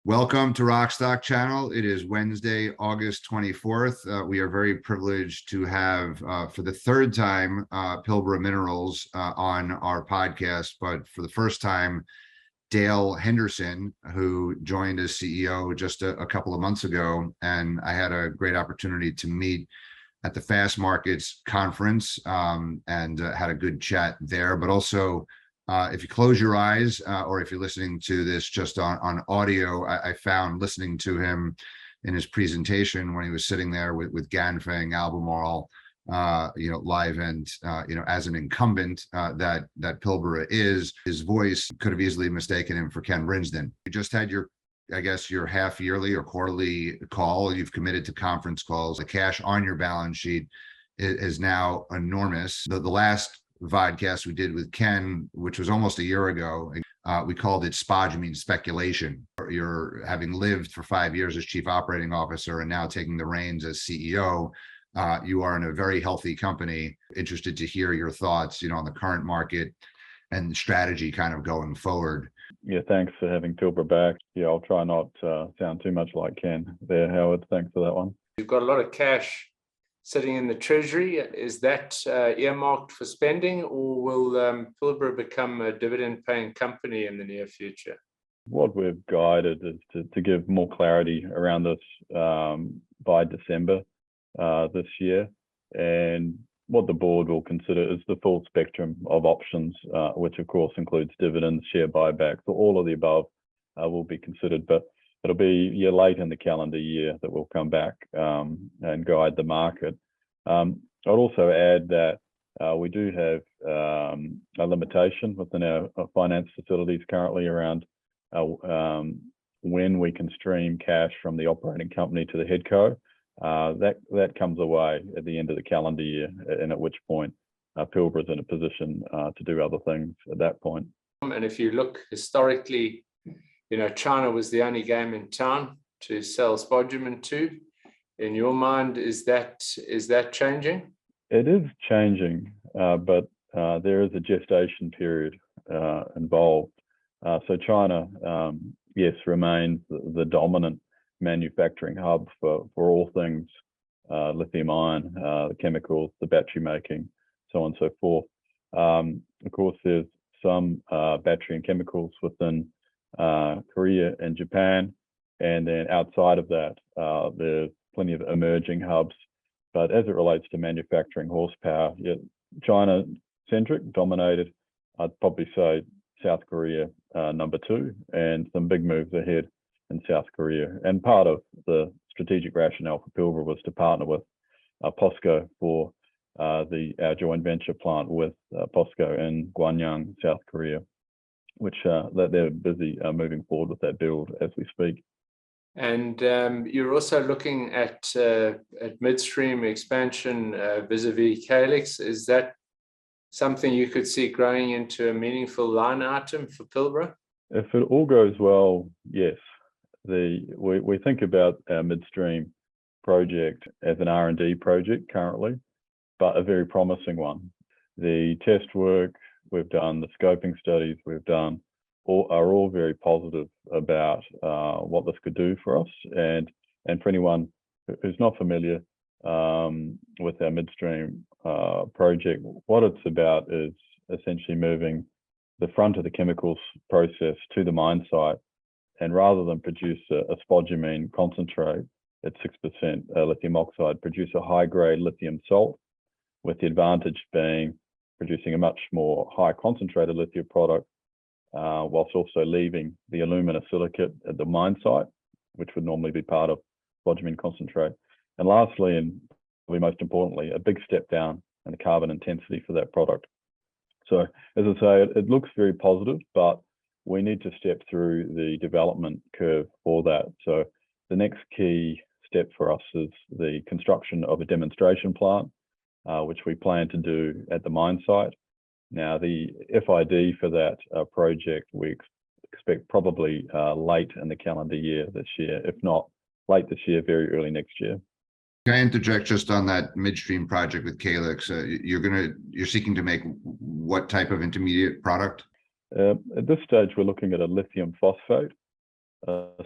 Welcome to Rockstock Channel. It is Wednesday, August 24th. We are very privileged to have, for the third time, Pilbara Minerals on our podcast, but for the first time, Dale Henderson, who joined as CEO just a couple of months ago. And I had a great opportunity to meet at the Fast Markets conference and had a good chat there, but also if you close your eyes or if you're listening to this just on audio, I found listening to him in his presentation when he was sitting there with Ganfeng, Albemarle, live and, as an incumbent that Pilbara is, his voice could have easily mistaken him for Ken Brinsden. You just had your half yearly or quarterly call. You've committed to conference calls. The cash on your balance sheet is now enormous. The last vodcast we did with Ken, which was almost a year ago, we called it spodumene speculation. You're having lived for 5 years as chief operating officer and now taking the reins as CEO. You are in a very healthy company. Interested to hear your thoughts, on the current market and strategy kind of going forward. Yeah, thanks for having Pilbara back. Yeah, I'll try not to sound too much like Ken there, Howard. Thanks for that one. You've got a lot of cash sitting in the treasury. Is that earmarked for spending, or will Pilbara become a dividend-paying company in the near future? What we've guided is to give more clarity around this by December this year. And what the board will consider is the full spectrum of options, which of course includes dividends, share buybacks, all of the above will be considered. But it'll be late in the calendar year that we'll come back and guide the market. I'd also add that we do have a limitation within our finance facilities currently around when we can stream cash from the operating company to the headco. That comes away at the end of the calendar year, and at which point Pilbara is in a position to do other things at that point. And if you look historically, China was the only game in town to sell spodumene to. In your mind, is that changing? It is changing, but there is a gestation period involved. So China, yes, remains the dominant manufacturing hub for all things lithium ion, the chemicals, the battery making, so on and so forth. Of course, there's some battery and chemicals within Korea and Japan, and then outside of that, there's plenty of emerging hubs. But as it relates to manufacturing horsepower, China-centric, dominated. I'd probably say South Korea number 2, and some big moves ahead in South Korea. And part of the strategic rationale for Pilbara was to partner with Posco for our joint venture plant with Posco in Gwangyang, South Korea, which that they're busy moving forward with that build as we speak. And you're also looking at midstream expansion vis-a-vis Calix. Is that something you could see growing into a meaningful line item for Pilbara? If it all goes well, yes. We think about our midstream project as an R&D project currently, but a very promising one. The test work we've done, the scoping studies we've done, are all very positive about what this could do for us. And for anyone who's not familiar with our midstream project, what it's about is essentially moving the front of the chemicals process to the mine site, and rather than produce a spodumene concentrate at 6% lithium oxide, produce a high-grade lithium salt, with the advantage being producing a much more high concentrated lithium product, whilst also leaving the alumina silicate at the mine site, which would normally be part of spodumene concentrate. And lastly, and probably most importantly, a big step down in the carbon intensity for that product. So as I say, it looks very positive, but we need to step through the development curve for that. So the next key step for us is the construction of a demonstration plant, which we plan to do at the mine site. Now, the FID for that project, we expect probably late in the calendar year this year, if not late this year, very early next year. Can I interject just on that midstream project with Calix? You're seeking to make what type of intermediate product? At this stage, we're looking at a lithium phosphate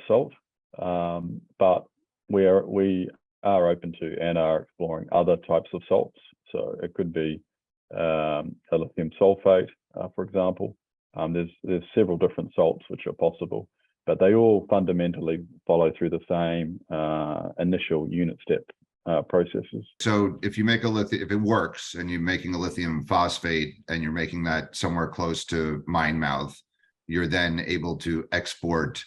salt, but we are open to and are exploring other types of salts. So it could be a lithium sulfate, for example. There's several different salts which are possible, but they all fundamentally follow through the same initial unit step processes. So if you make if it works and you're making a lithium phosphate and you're making that somewhere close to mine mouth, you're then able to export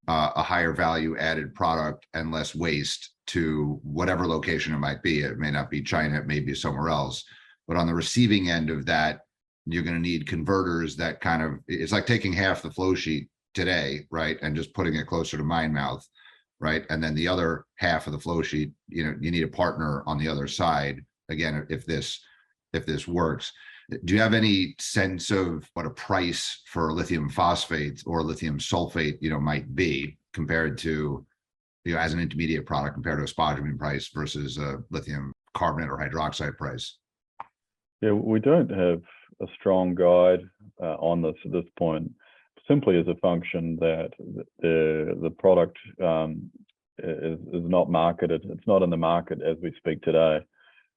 a higher value added product and less waste to whatever location it might be. It may not be China, it may be somewhere else. But on the receiving end of that, you're going to need converters that kind of, it's like taking half the flow sheet today, right, and just putting it closer to mine mouth, right? And then the other half of the flow sheet, you need a partner on the other side. Again, if this works. Do you have any sense of what a price for lithium phosphate or lithium sulfate, might be compared to, as an intermediate product compared to a spodumene price versus a lithium carbonate or hydroxide price? Yeah, we don't have a strong guide on this at this point, simply as a function that the product is not marketed. It's not in the market as we speak today.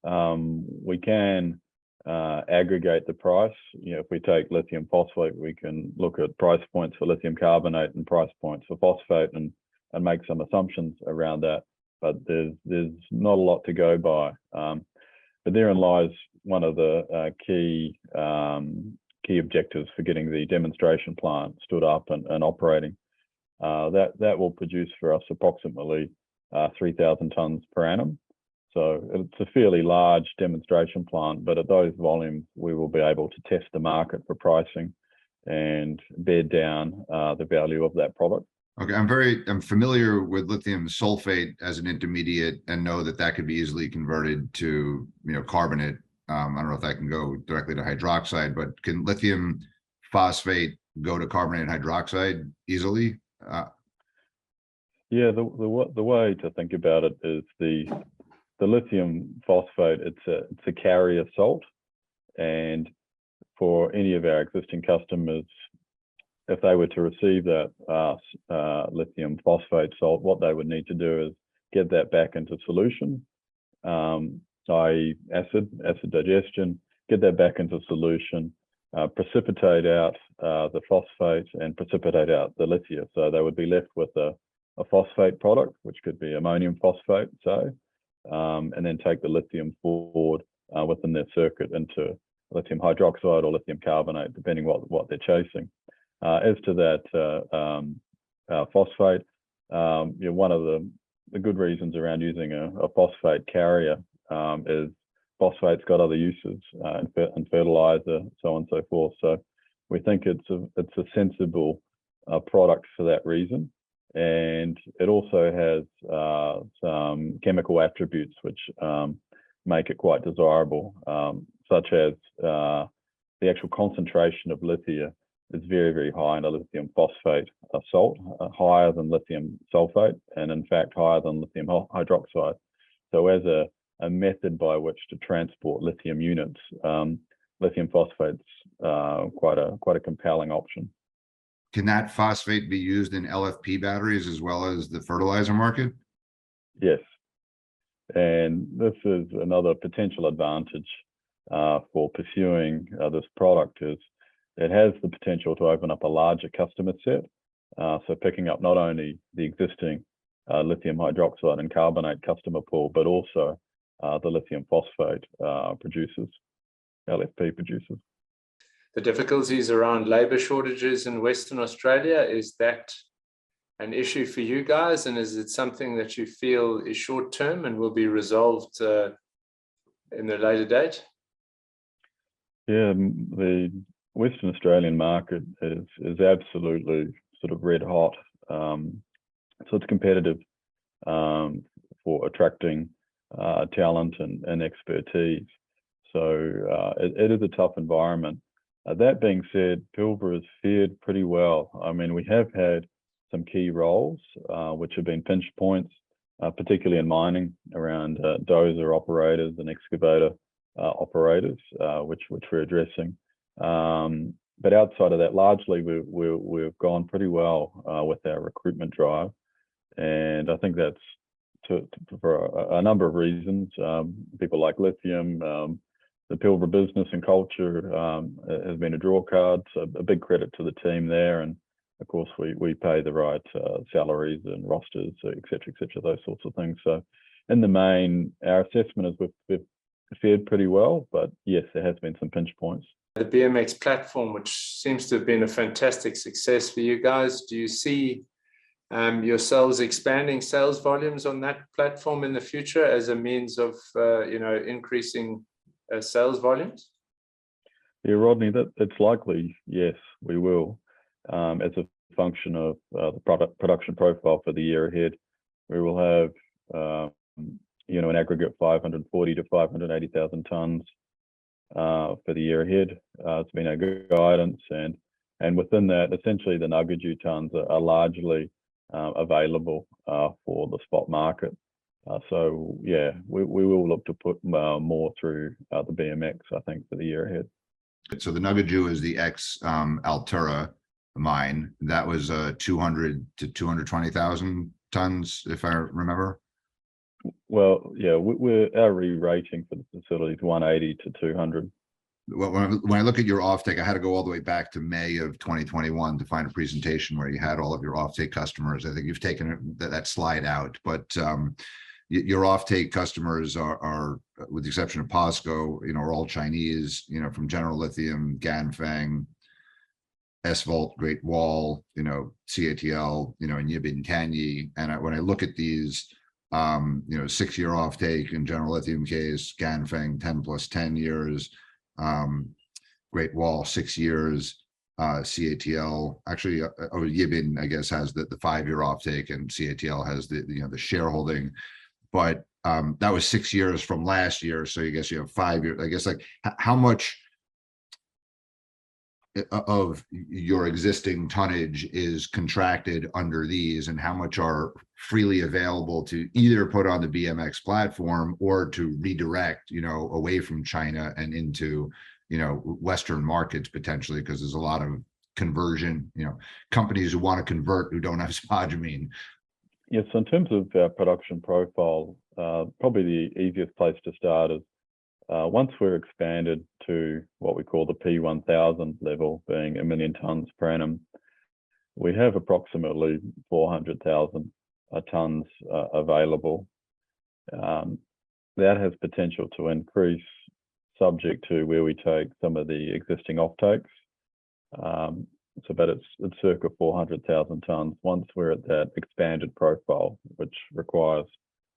We can aggregate the price. If we take lithium phosphate, we can look at price points for lithium carbonate and price points for phosphate and make some assumptions around that. But there's not a lot to go by. But therein lies one of the key objectives for getting the demonstration plant stood up and operating. That will produce for us approximately 3,000 tonnes per annum. So it's a fairly large demonstration plant, but at those volumes, we will be able to test the market for pricing and bed down the value of that product. Okay, I'm familiar with lithium sulfate as an intermediate and know that could be easily converted to, carbonate. I don't know if that can go directly to hydroxide, but can lithium phosphate go to carbonate hydroxide easily? Yeah, the way to think about it is the lithium phosphate, it's a carrier salt, and for any of our existing customers, if they were to receive that lithium phosphate salt, what they would need to do is get that back into solution, i.e. acid digestion, get that back into solution, precipitate out the phosphate and precipitate out the lithium. So they would be left with a phosphate product, which could be ammonium phosphate, say, and then take the lithium forward within their circuit into lithium hydroxide or lithium carbonate, depending what they're chasing. As to that phosphate, one of the good reasons around using a phosphate carrier is phosphate's got other uses in fertilizer, so on and so forth. So we think it's a sensible product for that reason. And it also has some chemical attributes which make it quite desirable, such as the actual concentration of lithium is very, very high in a lithium phosphate salt, higher than lithium sulfate, and in fact higher than lithium hydroxide. So as a method by which to transport lithium units, lithium phosphate's quite a compelling option. Can that phosphate be used in LFP batteries as well as the fertilizer market? Yes, and this is another potential advantage for pursuing this product, is it has the potential to open up a larger customer set. So picking up not only the existing lithium hydroxide and carbonate customer pool, but also the lithium phosphate producers, LFP producers. The difficulties around labour shortages in Western Australia, is that an issue for you guys? And is it something that you feel is short term and will be resolved in the later date? Yeah, the Western Australian market is absolutely sort of red hot. So it's competitive for attracting talent and expertise. So it is a tough environment. That being said, Pilbara has fared pretty well. I mean, we have had some key roles which have been pinch points, particularly in mining, around dozer operators and excavator operators, which we're addressing. but outside of that, largely we've gone pretty well with our recruitment drive, and I think that's for a number of reasons. People like Lithium, the Pilbara business and culture has been a draw card, so a big credit to the team there. And of course, we pay the right salaries and rosters, et cetera, those sorts of things. So in the main, our assessment is we've fared pretty well, but yes, there has been some pinch points. The BMX platform, which seems to have been a fantastic success for you guys, do you see yourselves expanding sales volumes on that platform in the future as a means of increasing sales volumes? Yeah, Rodney, it's likely, yes, we will. As a function of the production profile for the year ahead, we will have an aggregate 540 to 580,000 tons for the year ahead. It's been a good guidance, and within that, essentially the Nugget tons are largely available for the spot market. So yeah, we will look to put more through the BMX, I think, for the year ahead. So the Nugget is the ex Altura mine. That was 200 to 220,000 tons, if I remember. Well, yeah, our re-rating for the facility is 180 to 200. Well, when I look at your offtake, I had to go all the way back to May of 2021 to find a presentation where you had all of your offtake customers. I think you've taken that slide out, but your offtake customers are, with the exception of Posco, are all Chinese. From General Lithium, Ganfeng, S-Volt, Great Wall, CATL, and Yibin Canyi. And when I look at these, 6-year offtake in General Lithium case, Ganfeng 10 plus 10 years. Great Wall 6 years, CATL actually Yibin, I guess, has the 5-year offtake, and CATL has the shareholding, but that was 6 years from last year, so I guess you have 5 years. I guess, like, how much of your existing tonnage is contracted under these, and how much are freely available to either put on the BMX platform or to redirect, away from China and into, Western markets potentially, because there's a lot of conversion, companies who want to convert who don't have spodumene. Yes, in terms of our production profile, probably the easiest place to start is once we're expanded to what we call the P1000 level, being 1 million tons per annum, we have approximately 400,000 tons available. That has potential to increase, subject to where we take some of the existing offtakes. But it's circa 400,000 tons once we're at that expanded profile, which requires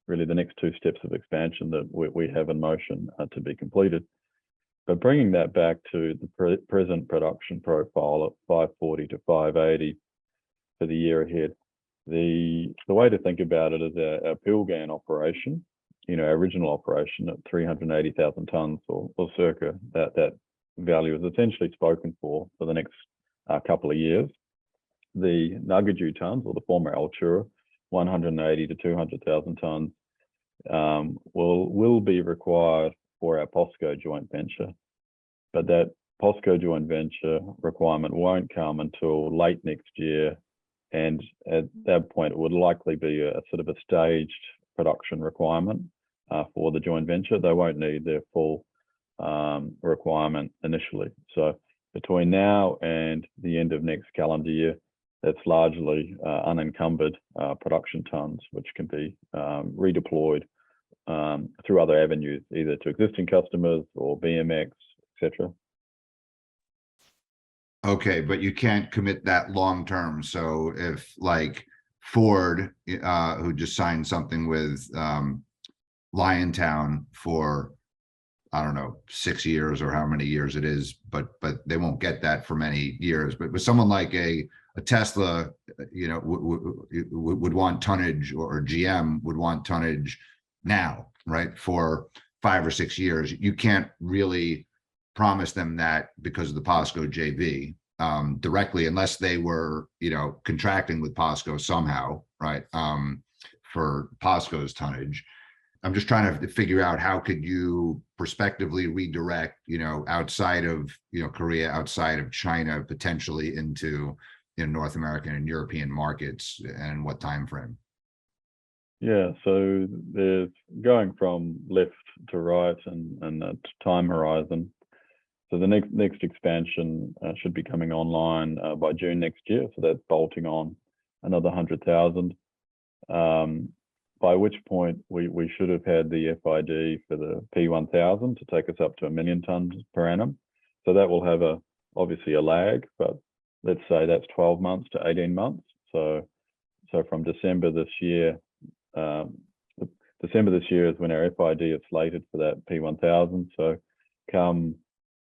really the next 2 steps of expansion that we have in motion to be completed. But bringing that back to the present production profile of 540 to 580 for the year ahead, the way to think about it is our Pilgan operation, our original operation at 380,000 tons or circa that value is essentially spoken for the next couple of years. The Nugget tons, or the former Altura, 180 to 200,000 tons, will be required for our Posco joint venture, but that Posco joint venture requirement won't come until late next year, and at that point it would likely be a sort of a staged production requirement for the joint venture. They won't need their full requirement initially. So between now and the end of next calendar year, that's largely unencumbered production tons, which can be redeployed through other avenues, either to existing customers or BMX, etc. Okay, but you can't commit that long term. So if, like, Ford, who just signed something with Liontown for, I don't know, 6 years or how many years it is, but they won't get that for many years. But with someone like a Tesla, would want tonnage, or GM would want tonnage now, right, for 5 or 6 years. You can't really promise them that because of the Posco JV directly, unless they were, contracting with Posco somehow, right, for Posco's tonnage. I'm just trying to figure out how could you prospectively redirect, outside of, Korea, outside of China, potentially into, North American and European markets, and what time frame? Yeah, so there's going from left to right and that time horizon. So the next expansion should be coming online by June next year. So that's bolting on another 100,000. By which point we should have had the FID for the P1000 to take us up to 1 million tons per annum. So that will have obviously a lag, but let's say that's 12 months to 18 months. So from December this year, December this year is when our FID is slated for that P1000. So come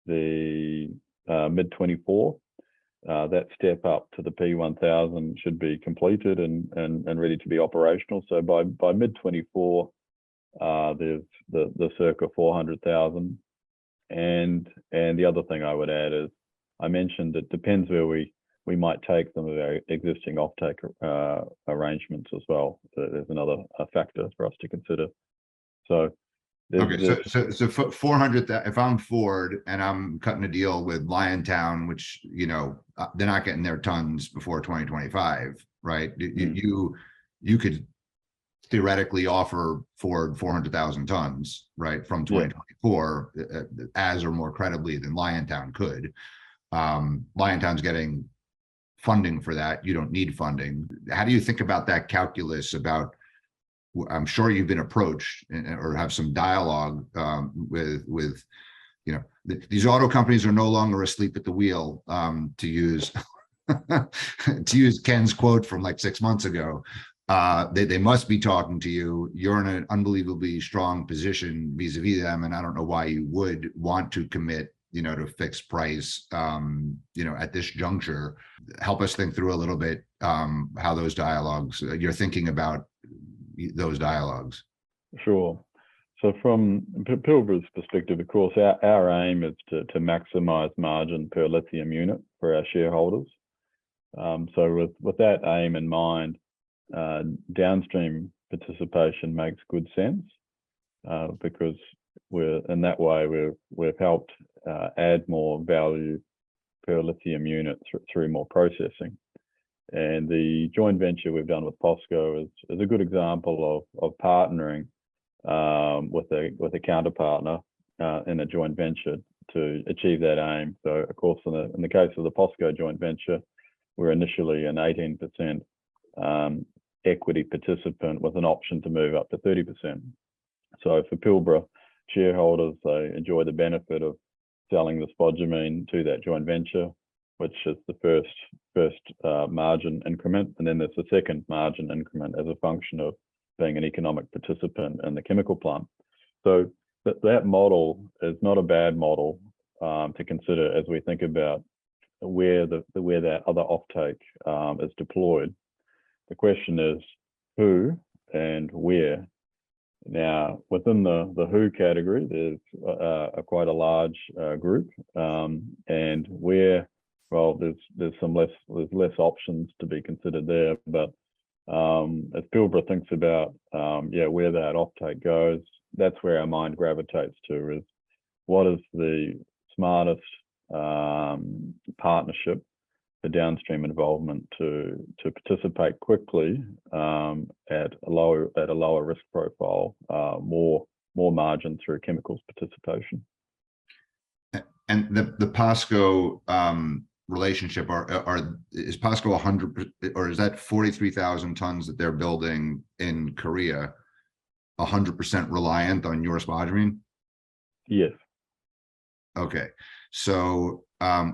the mid-24, that step up to the P1000 should be completed and ready to be operational. So by mid-24, there's the circa 400,000. And the other thing I would add is, I mentioned it depends where we might take some of our existing offtake arrangements as well. So there's another factor for us to consider. So so 400, if I'm Ford and I'm cutting a deal with Liontown, which, they're not getting their tons before 2025, right? You could theoretically offer Ford 400,000 tons, right, from 2024, as or more credibly than Liontown could. Liontown's getting funding for that. You don't need funding. How do you think about that calculus? I'm sure you've been approached or have some dialogue with these auto companies are no longer asleep at the wheel, to use Ken's quote from like 6 months ago. They must be talking to you. You're in an unbelievably strong position vis-a-vis them, and I don't know why you would want to commit to fixed price at this juncture. Help us think through a little bit how those dialogues, you're thinking about those dialogues. Sure. So from Pilbara's perspective, of course, our aim is to maximize margin per lithium unit for our shareholders. So with that aim in mind, downstream participation makes good sense, because we've helped add more value per lithium unit through more processing. And the joint venture we've done with Posco is a good example of partnering with a counterpartner in a joint venture to achieve that aim. So, of course, in the case of the Posco joint venture, we're initially an 18% equity participant with an option to move up to 30%. So for Pilbara shareholders, they enjoy the benefit of selling the spodumene to that joint venture, which is the first margin increment, and then there's the second margin increment as a function of being an economic participant in the chemical plant. So that model is not a bad model to consider as we think about where that other offtake is deployed. The question is who and where. Now, within the who category, there's quite a large group, and where, well, there's less options to be considered there. But as Pilbara thinks about where that offtake goes, that's where our mind gravitates to, is what is the smartest partnership for downstream involvement to participate quickly at a lower risk profile, more margin through chemicals participation. And the Posco relationship, is Posco 100, or is that 43,000 tons that they're building in Korea 100% reliant on your spodumene? Yes. Okay, so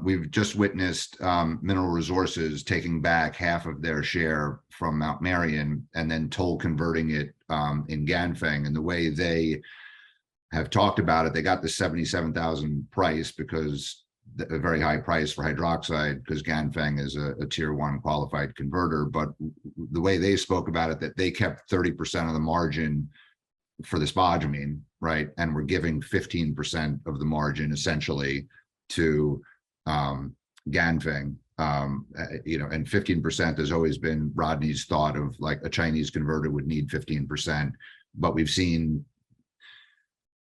we've just witnessed Mineral Resources taking back half of their share from Mount Marion and then toll converting it in Ganfeng. And the way they have talked about it, they got the 77,000 price because a very high price for hydroxide, because Ganfeng is a tier 1 qualified converter. But the way they spoke about it, that they kept 30% of the margin for the spodumene, right? And we're giving 15% of the margin essentially to Ganfeng, and 15% has always been Rodney's thought of, like, a Chinese converter would need 15%, but we've seen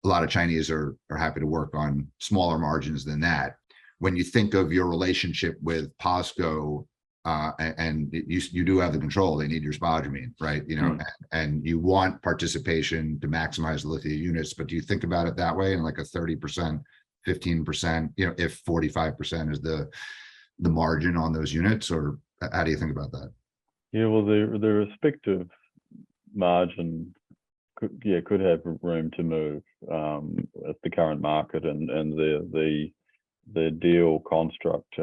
a lot of Chinese are happy to work on smaller margins than that. When you think of your relationship with Posco, and you do have the control, they need your spodumene, right? You know, and you want participation to maximize the lithium units, but do you think about it that way in like a 30%, 15%, you know, if 45% is the margin on those units, or how do you think about that? Yeah, well, the respective margin could have room to move at the current market, and the deal construct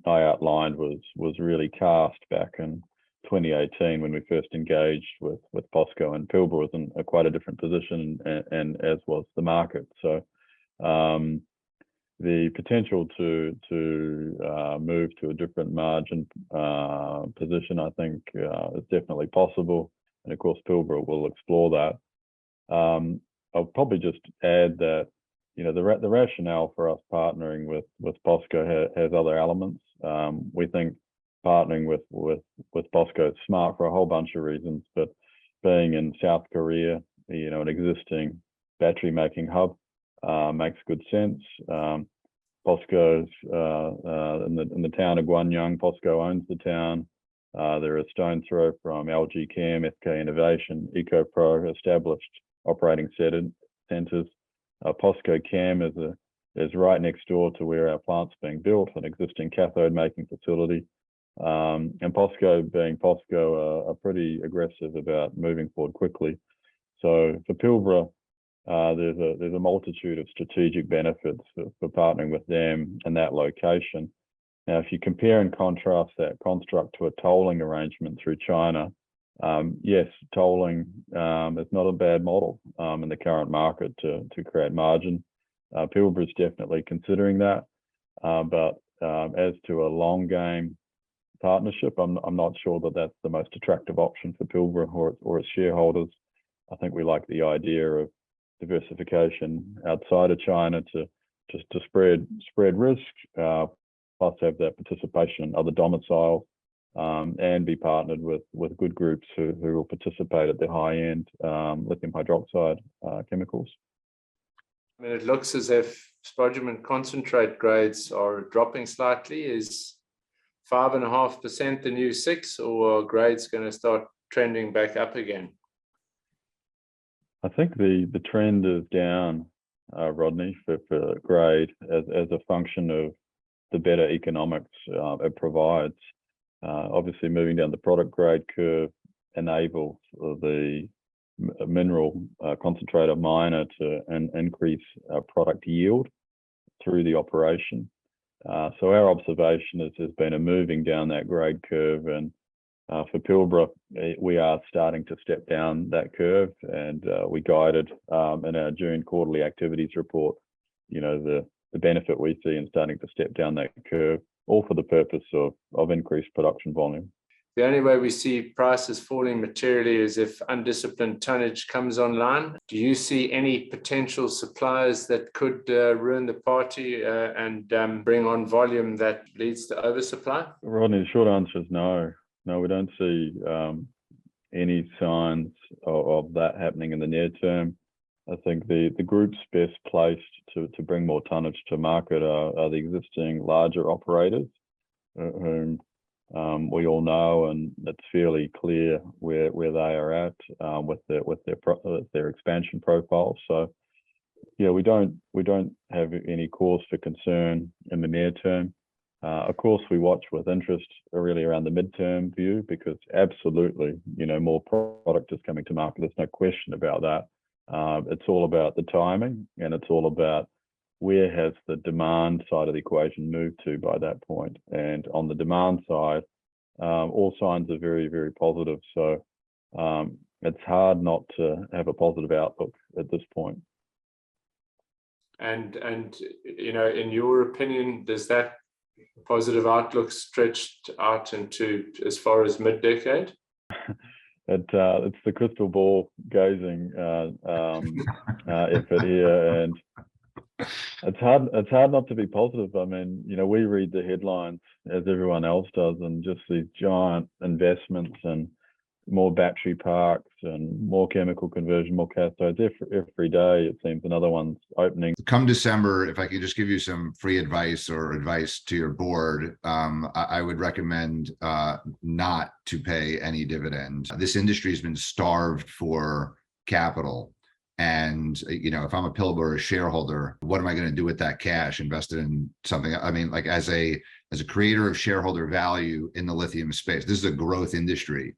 I outlined was really cast back in 2018 when we first engaged with Posco, and Pilbara was in quite a different position, and as was the market. So the potential to move to a different margin position, I think, is definitely possible, and of course Pilbara will explore that. I'll probably just add that, you know, the rationale for us partnering with Posco has other elements. We think partnering with Posco is smart for a whole bunch of reasons, but being in South Korea, you know, an existing battery making hub makes good sense. Posco's in the town of Guanyang. Posco owns the town. They're a stone's throw from LG Chem, SK Innovation, EcoPro, established operating centers. Posco Chem is right next door to where our plant's being built, an existing cathode making facility. And Posco, being Posco, are pretty aggressive about moving forward quickly. So for Pilbara, there's a multitude of strategic benefits for partnering with them in that location. Now, if you compare and contrast that construct to a tolling arrangement through China, yes, tolling is not a bad model in the current market to create margin. Pilbara is definitely considering that, but as to a long game partnership, I'm not sure that that's the most attractive option for Pilbara or its shareholders. I think we like the idea of diversification outside of China to spread risk, plus have that participation in other domiciles, and be partnered with good groups who will participate at the high end lithium hydroxide chemicals. I mean, it looks as if spodumene concentrate grades are dropping slightly. Is 5.5% the new 6, or are grades going to start trending back up again? I think the trend is down, Rodney, for grade as a function of the better economics it provides. Obviously, moving down the product grade curve enables the mineral concentrator miner to increase product yield through the operation. So our observation has been a moving down that grade curve, and for Pilbara, we are starting to step down that curve, and we guided in our June quarterly activities report, you know, the benefit we see in starting to step down that curve, all for the purpose of increased production volume. The only way we see prices falling materially is if undisciplined tonnage comes online. Do you see any potential suppliers that could ruin the party and bring on volume that leads to oversupply? Rodney, the short answer is no. No, we don't see any signs of that happening in the near term. I think the groups best placed to bring more tonnage to market are the existing larger operators, whom we all know, and it's fairly clear where they are at with their expansion profiles. So yeah, we don't have any cause for concern in the near term. Of course, we watch with interest really around the midterm view, because absolutely, you know, more product is coming to market. There's no question about that. It's all about the timing, and it's all about where has the demand side of the equation moved to by that point. And on the demand side, all signs are very, very positive. So it's hard not to have a positive outlook at this point. And you know, in your opinion, does that positive outlook stretched out into as far as mid-decade? It's the crystal ball gazing effort here, and it's hard not to be positive. I mean, you know, we read the headlines as everyone else does, and just these giant investments and more battery parks and more chemical conversion, more cathodes. Every day, it seems another one's opening. Come December, if I could just give you some free advice or advice to your board, I would recommend not to pay any dividend. This industry has been starved for capital. And, if I'm a Pilbara shareholder, what am I going to do with that cash invested in something? I mean, like as a creator of shareholder value in the lithium space, this is a growth industry.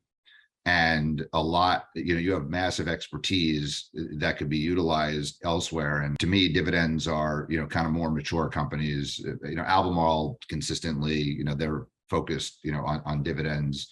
And a lot, you have massive expertise that could be utilized elsewhere. And to me, dividends are, kind of more mature companies. Albemarle consistently, they're focused, on dividends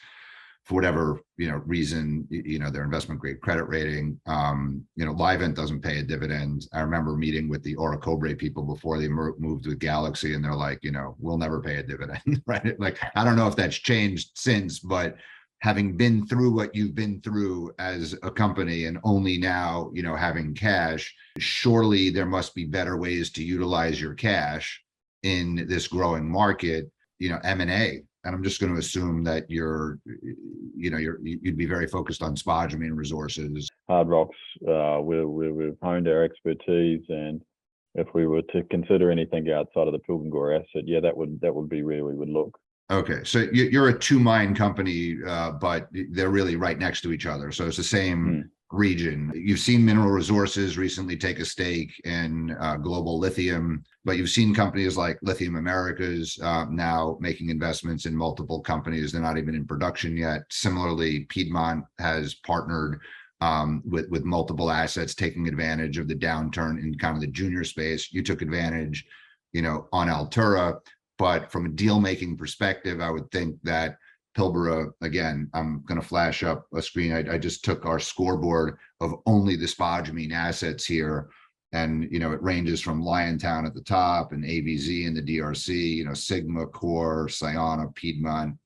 for whatever, reason, their investment grade credit rating. Livent doesn't pay a dividend. I remember meeting with the Orocobre people before they moved with Galaxy, and they're like, we'll never pay a dividend, right? Like, I don't know if that's changed since, but having been through what you've been through as a company and only now, having cash, surely there must be better ways to utilize your cash in this growing market, M&A. And I'm just going to assume that you'd be very focused on spodumene resources. Hard rocks, we've honed our expertise, and if we were to consider anything outside of the Pilbara asset, that would be where we would look. Okay, so you're a two-mine company, but they're really right next to each other. So it's the same region. You've seen Mineral Resources recently take a stake in Global Lithium, but you've seen companies like Lithium Americas now making investments in multiple companies. They're not even in production yet. Similarly, Piedmont has partnered with multiple assets, taking advantage of the downturn in kind of the junior space. You took advantage, on Altura. But from a deal-making perspective, I would think that Pilbara, again, I'm going to flash up a screen. I just took our scoreboard of only the spodumene assets here. And, it ranges from Liontown at the top and AVZ in the DRC, Sigma, Core, Sayona, Piedmont,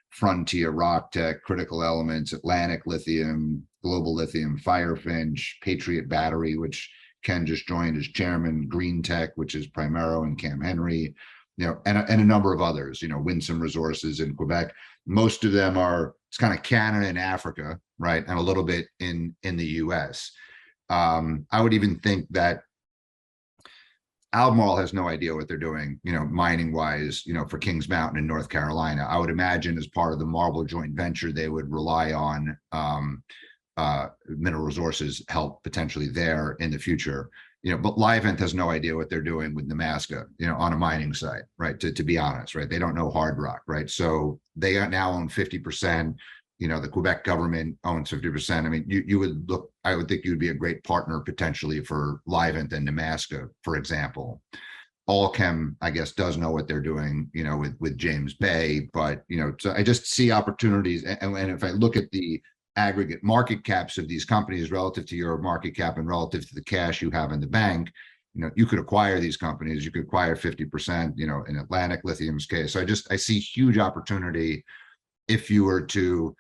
Frontier, Rocktech, Critical Elements, Atlantic Lithium, Global Lithium, Firefinch, Patriot Battery, which Ken just joined as chairman, Green Tech, which is Primero and Cam Henry, and a number of others, Winsome Resources in Quebec. Most of them it's kind of Canada and Africa, right? And a little bit in the US. I would even think that Albemarle has no idea what they're doing, mining wise, for Kings Mountain in North Carolina. I would imagine as part of the Marble joint venture, they would rely on Mineral Resources help potentially there in the future. But Livent has no idea what they're doing with Nemaska, on a mining site, right? To be honest, right? They don't know hard rock, right? So they now own 50%. The Quebec government owns 50%. I mean, I would think you'd be a great partner potentially for Livent and Nemaska, for example. Allchem, I guess, does know what they're doing, with James Bay, but, so I just see opportunities. And if I look at the aggregate market caps of these companies relative to your market cap and relative to the cash you have in the bank, you could acquire these companies. You could acquire 50%, in Atlantic Lithium's case. So I see huge opportunity if you were to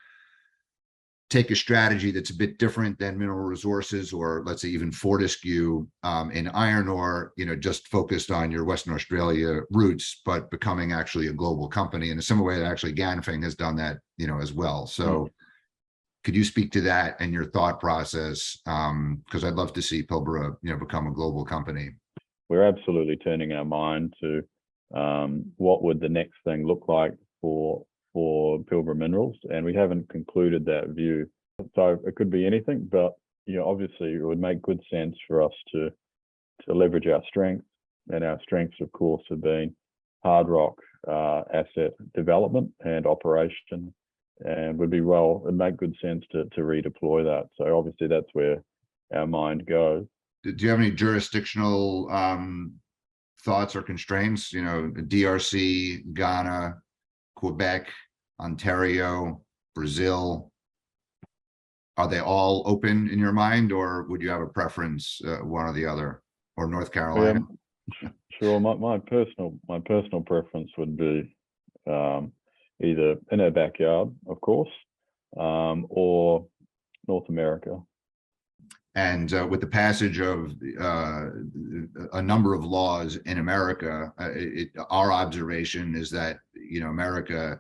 take a strategy that's a bit different than Mineral Resources, or let's say even Fortescue in iron ore, just focused on your Western Australia roots, but becoming actually a global company in a similar way that actually Ganfeng has done that, as well. So could you speak to that and your thought process? Because I'd love to see Pilbara, become a global company. We're absolutely turning our mind to what would the next thing look like for Pilbara Minerals, and we haven't concluded that view. So it could be anything, but obviously it would make good sense for us to leverage our strengths, and our strengths, of course, have been hard rock asset development and operation, and it'd make good sense to redeploy that. So obviously that's where our mind goes. Do you have any jurisdictional thoughts or constraints? DRC, Ghana, Quebec, Ontario, Brazil, are they all open in your mind, or would you have a preference, one or the other, or North Carolina? Sure. My personal preference would be either in our backyard, of course, or North America. And with the passage of a number of laws in America, our observation is that America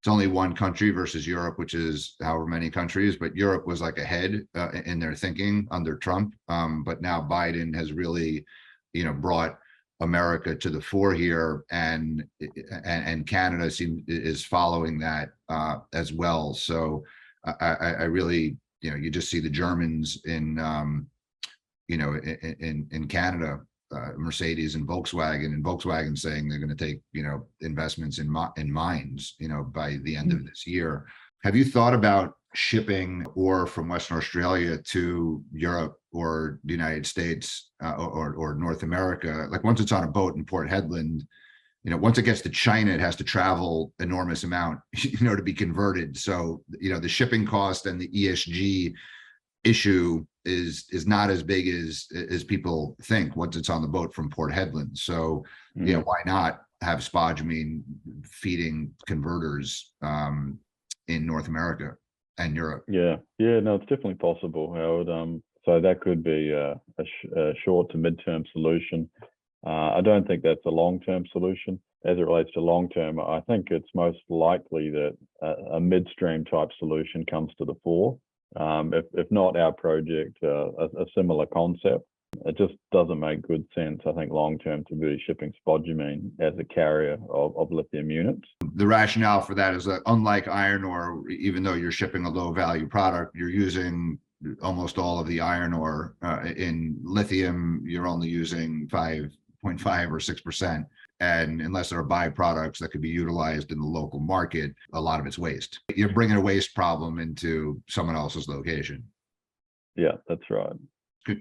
It's only one country versus Europe, which is however many countries, but Europe was like ahead in their thinking under Trump. But now Biden has really, brought America to the fore here, and Canada is following that as well. So I really, you just see the Germans in Canada, Mercedes and Volkswagen saying they're going to take, investments in mines, by the end of this year. Have you thought about shipping ore from Western Australia to Europe or the United States or North America? Like once it's on a boat in Port Hedland, once it gets to China, it has to travel enormous amount, to be converted. So, the shipping cost and the ESG issue is not as big as people think once it's on the boat from Port Hedland. So, why not have spodumene feeding converters in North America and Europe? Yeah, no, it's definitely possible, Howard. So that could be a short to mid-term solution. I don't think that's a long-term solution. As it relates to long-term, I think it's most likely that a midstream type solution comes to the fore. If not our project, a similar concept. It just doesn't make good sense, I think, long-term to be shipping spodumene as a carrier of lithium units. The rationale for that is that unlike iron ore, even though you're shipping a low-value product, you're using almost all of the iron ore. In lithium, you're only using 5.5 or 6%. And unless there are byproducts that could be utilized in the local market, a lot of it's waste. You're bringing a waste problem into someone else's location. Yeah, that's right.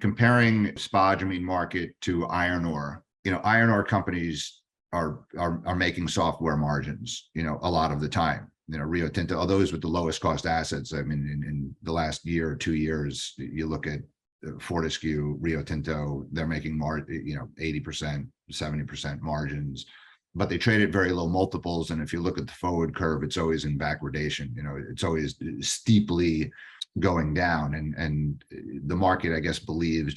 Comparing spodumene market to iron ore, iron ore companies are making software margins, a lot of the time. Rio Tinto, those with the lowest cost assets. I mean, in the last year or 2 years, you look at Fortescue, Rio Tinto, they're making 80%, 70% margins, but they trade at very low multiples. And if you look at the forward curve, it's always in backwardation. It's always steeply going down. And the market, I guess, believes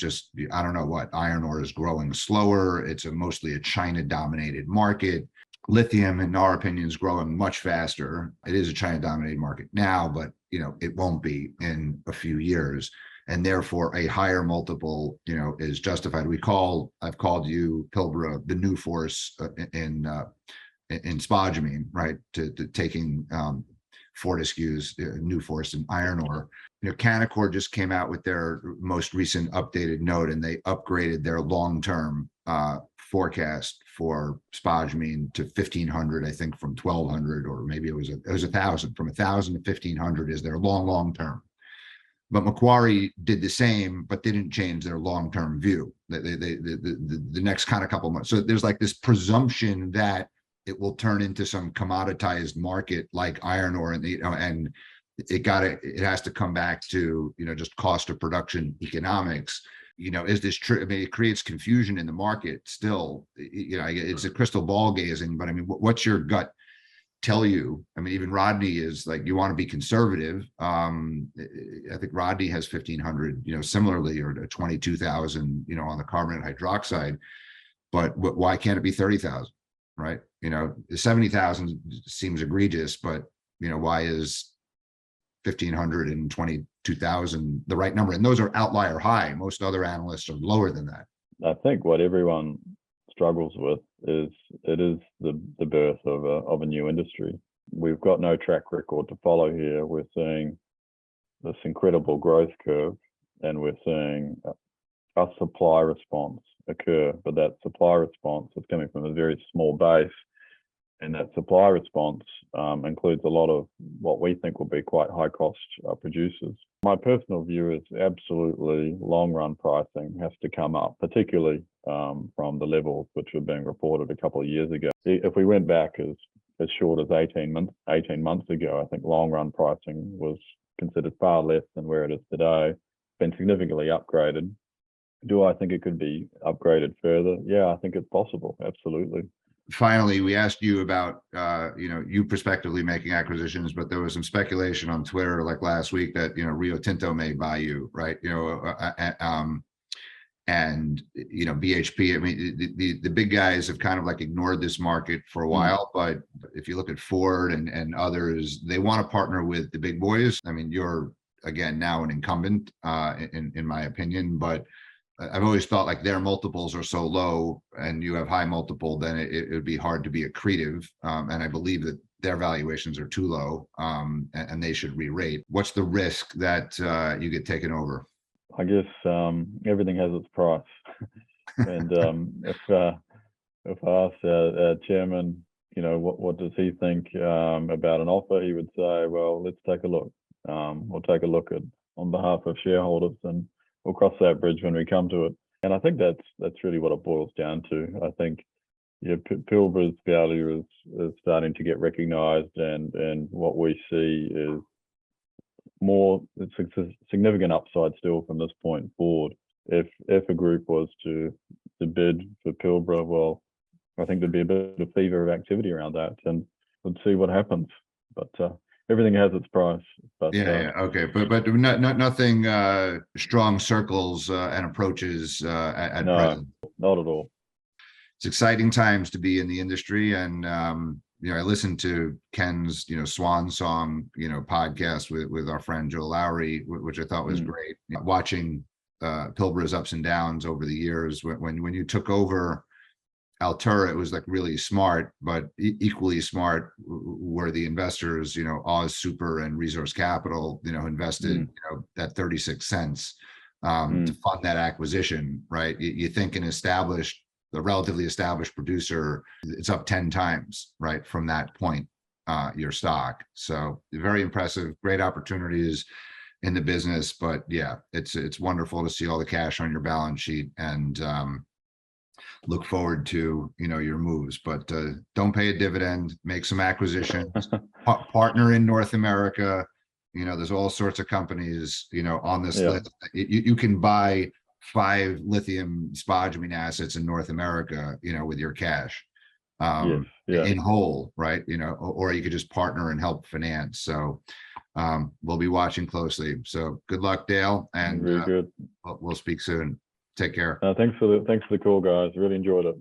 I don't know what, iron ore is growing slower. It's mostly a China dominated market. Lithium, in our opinion, is growing much faster. It is a China dominated market now, but it won't be in a few years. And therefore a higher multiple, is justified. I've called you, Pilbara, the new force in spodumene, right? To taking Fortescue's new force in iron ore. Canaccord just came out with their most recent updated note, and they upgraded their long-term forecast for spodumene to 1,500, I think, from 1,200, or maybe it was 1,000. From 1,000 to 1,500 is their long term. But Macquarie did the same, but didn't change their long-term view. The next kind of couple of months. So there's like this presumption that it will turn into some commoditized market like iron ore, and and it has to come back to just cost of production economics. Is this true? I mean, it creates confusion in the market still. It's a crystal ball gazing, but I mean, what's your gut tell you? I mean, even Rodney is like, you want to be conservative. I think Rodney has 1,500, similarly, or 22,000, on the carbonate hydroxide. But why can't it be 30,000, right? 70,000 seems egregious, but why is 1,500 and 22,000 the right number? And those are outlier high. Most other analysts are lower than that. I think what everyone struggles with is the birth of a new industry. We've got no track record to follow here. We're seeing this incredible growth curve, and we're seeing a supply response occur, but that supply response is coming from a very small base, and that supply response includes a lot of what we think will be quite high cost producers. My personal view is absolutely long run pricing has to come up, particularly from the levels which were being reported a couple of years ago. If we went back as short as 18 months ago, I think long run pricing was considered far less than where it is today. Been significantly upgraded. Do I think it could be upgraded further? Yeah, I think it's possible. Absolutely. Finally, we asked you about, you prospectively making acquisitions, but there was some speculation on Twitter like last week that, Rio Tinto may buy you, right? And, BHP, I mean, the big guys have kind of like ignored this market for a while, but if you look at Ford and others, they want to partner with the big boys. I mean, you're, again, now an incumbent, in my opinion, but I've always thought like their multiples are so low and you have high multiple, then it would be hard to be accretive. And I believe that their valuations are too low, and they should re-rate. What's the risk that you get taken over? I guess everything has its price. And if I asked our chairman, what does he think about an offer, he would say, well, let's take a look. We'll take a look at on behalf of shareholders, and we'll cross that bridge when we come to it. And I think that's really what it boils down to. I think Pilbara's value is starting to get recognised, and what we see is it's a significant upside still from this point forward. If a group was to bid for Pilbara, well, I think there'd be a bit of fever of activity around that, and we'll see what happens. But everything has its price. But okay, but nothing strong circles and approaches at no, present. Not at all. It's exciting times to be in the industry, and I listened to Ken's Swan Song podcast with our friend Joe Lowry, which I thought was great. Watching Pilbara's ups and downs over the years, when you took over Altura, it was like really smart, but equally smart were the investors. Oz Super and Resource Capital invested that 36 cents to fund that acquisition, right? You think a relatively established producer, it's up 10 times, right, from that point, your stock. So very impressive, great opportunities in the business. But yeah, it's wonderful to see all the cash on your balance sheet, and look forward to your moves. But don't pay a dividend, make some acquisitions, partner in North America. There's all sorts of companies on this list. You can buy 5 lithium spodumene assets in North America, with your cash, in whole, right? Or you could just partner and help finance. So we'll be watching closely. So good luck, Dale, and Very good. We'll speak soon. Take care. Thanks for the call, guys. Really enjoyed it.